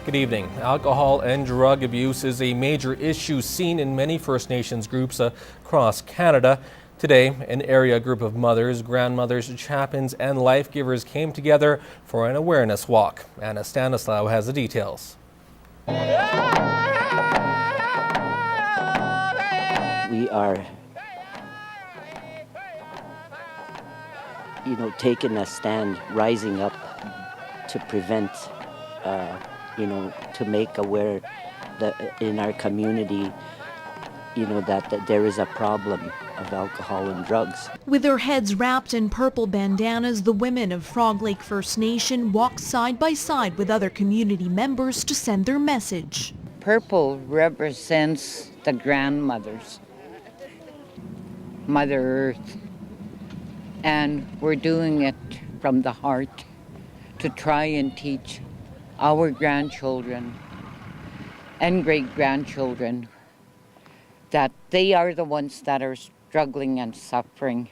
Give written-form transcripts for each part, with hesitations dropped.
Good evening. Alcohol and drug abuse is a major issue seen in many First Nations groups across Canada. Today, an area group of mothers, grandmothers, chaplains and life givers came together for an awareness walk. Anna Stanislaw has the details. We are, taking a stand, rising up to prevent, to make aware that in our community, that there is a problem of alcohol and drugs. With their heads wrapped in purple bandanas, the women of Frog Lake First Nation walk side by side with other community members to send their message. Purple represents the grandmothers, Mother Earth, and we're doing it from the heart to try and teach our grandchildren and great-grandchildren that they are the ones that are struggling and suffering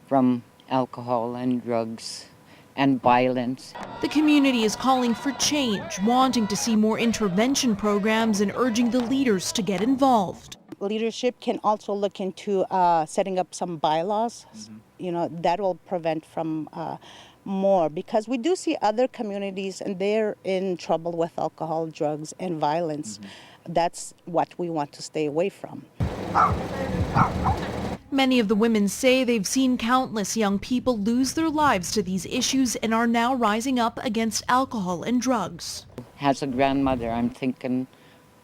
from alcohol and drugs and violence. The community is calling for change, wanting to see more intervention programs and urging the leaders to get involved. Leadership can also look into setting up some bylaws, that will prevent from more, because we do see other communities and they're in trouble with alcohol, drugs and violence. That's what we want to stay away from. Many of the women say they've seen countless young people lose their lives to these issues and are now rising up against alcohol and drugs. As a grandmother, I'm thinking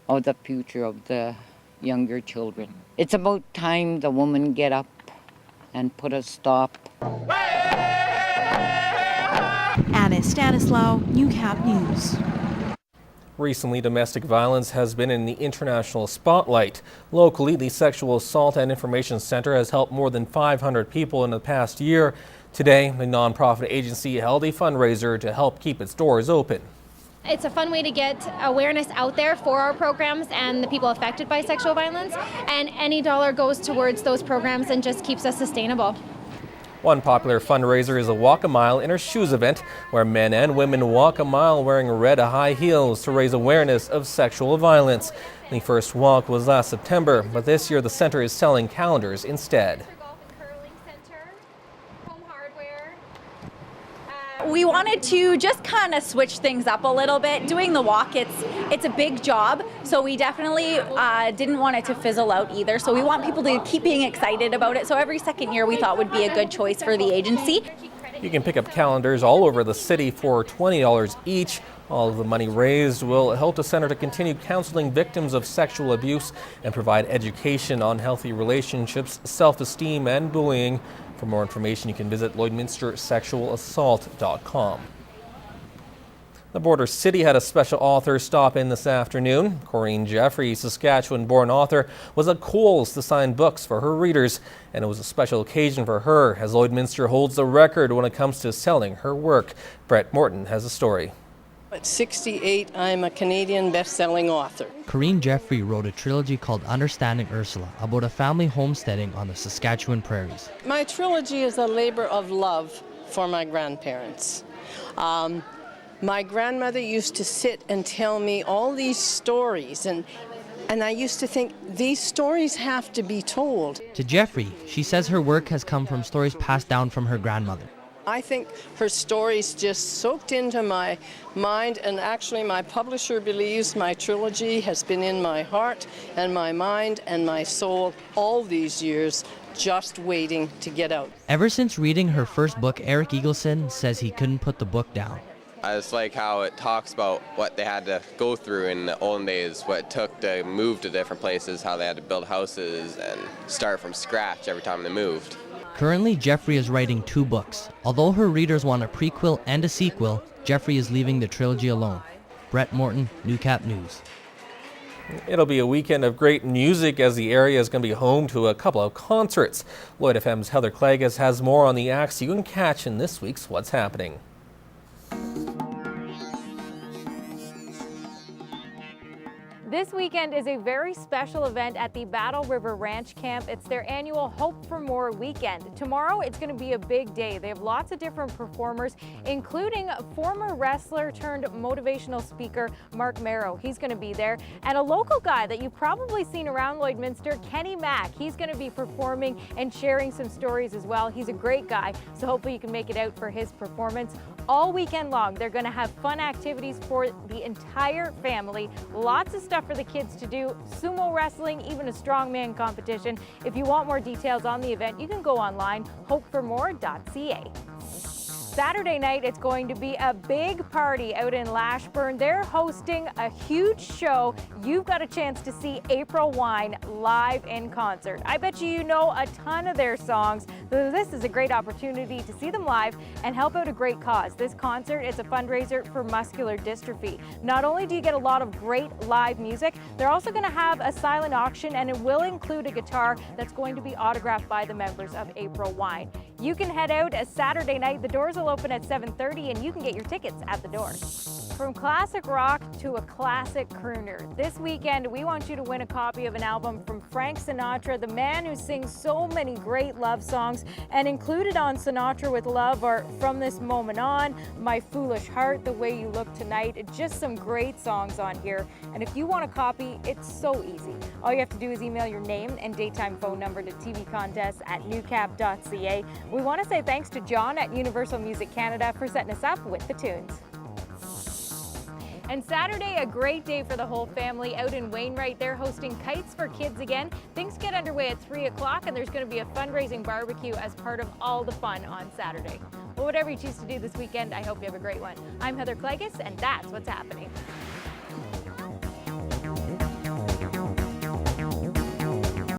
of the future of the younger children. It's about time the woman get up and put a stop. Anna Stanislaw, Newcap News. Recently, domestic violence has been in the international spotlight. Locally, the Sexual Assault and Information Center has helped more than 500 people in the past year. Today, the nonprofit agency held a fundraiser to help keep its doors open. It's a fun way to get awareness out there for our programs and the people affected by sexual violence, and any dollar goes towards those programs and just keeps us sustainable. One popular fundraiser is a Walk a Mile in Her Shoes event, where men and women walk a mile wearing red high heels to raise awareness of sexual violence. The first walk was last September, but this year the center is selling calendars instead. We wanted to just kind of switch things up a little bit. Doing the walk, it's a big job, so we definitely didn't want it to fizzle out either. So we want people to keep being excited about it. So every second year we thought would be a good choice for the agency. You can pick up calendars all over the city for $20 each. All of the money raised will help the center to continue counseling victims of sexual abuse and provide education on healthy relationships, self-esteem and bullying. For more information, you can visit Lloydminstersexualassault.com. The Border City had a special author stop in this afternoon. Corinne Jeffrey, Saskatchewan-born author, was at Kohl's to sign books for her readers, and it was a special occasion for her as Lloydminster holds the record when it comes to selling her work. Brett Morton has a story. At 68, I'm a Canadian best-selling author. Corinne Jeffrey wrote a trilogy called Understanding Ursula about a family homesteading on the Saskatchewan prairies. My trilogy is a labor of love for my grandparents. My grandmother used to sit and tell me all these stories, and I used to think these stories have to be told. To Jeffrey, she says her work has come from stories passed down from her grandmother. I think her stories just soaked into my mind, and actually my publisher believes my trilogy has been in my heart and my mind and my soul all these years, just waiting to get out. Ever since reading her first book, Eric Eagleson says he couldn't put the book down. I just like how it talks about what they had to go through in the olden days, what it took to move to different places, how they had to build houses and start from scratch every time they moved. Currently, Jeffrey is writing 2 books. Although her readers want a prequel and a sequel, Jeffrey is leaving the trilogy alone. Brett Morton, Newcap News. It'll be a weekend of great music as the area is going to be home to a couple of concerts. Lloyd FM's Heather Klagas has more on the acts you can catch in this week's What's Happening. This weekend is a very special event at the Battle River Ranch Camp. It's their annual Hope for More weekend. Tomorrow, it's going to be a big day. They have lots of different performers, including former wrestler turned motivational speaker Mark Merrow. He's going to be there. And a local guy that you've probably seen around Lloydminster, Kenny Mack. He's going to be performing and sharing some stories as well. He's a great guy, so hopefully you can make it out for his performance. All weekend long, they're going to have fun activities for the entire family. Lots of stuff for the kids to do, sumo wrestling, even a strongman competition. If you want more details on the event, you can go online, hopeformore.ca. Saturday night, it's going to be a big party out in Lashburn. They're hosting a huge show. You've got a chance to see April Wine live in concert. I bet you know a ton of their songs. So this is a great opportunity to see them live and help out a great cause. This concert is a fundraiser for muscular dystrophy. Not only do you get a lot of great live music, they're also going to have a silent auction, and it will include a guitar that's going to be autographed by the members of April Wine. You can head out a Saturday night. The doors will open at 7:30 and you can get your tickets at the door. From classic rock to a classic crooner, this weekend we want you to win a copy of an album from Frank Sinatra, the man who sings so many great love songs. And included on Sinatra with Love are From This Moment On, My Foolish Heart, The Way You Look Tonight, just some great songs on here. And if you want a copy, it's so easy. All you have to do is email your name and daytime phone number to tvcontests@newcap.ca. We want to say thanks to John at Universal Music Canada for setting us up with the tunes. And Saturday, a great day for the whole family out in Wainwright. They're hosting Kites for Kids again. Things get underway at 3 o'clock, and there's going to be a fundraising barbecue as part of all the fun on Saturday. Well, whatever you choose to do this weekend, I hope you have a great one. I'm Heather Klegus, and that's what's happening.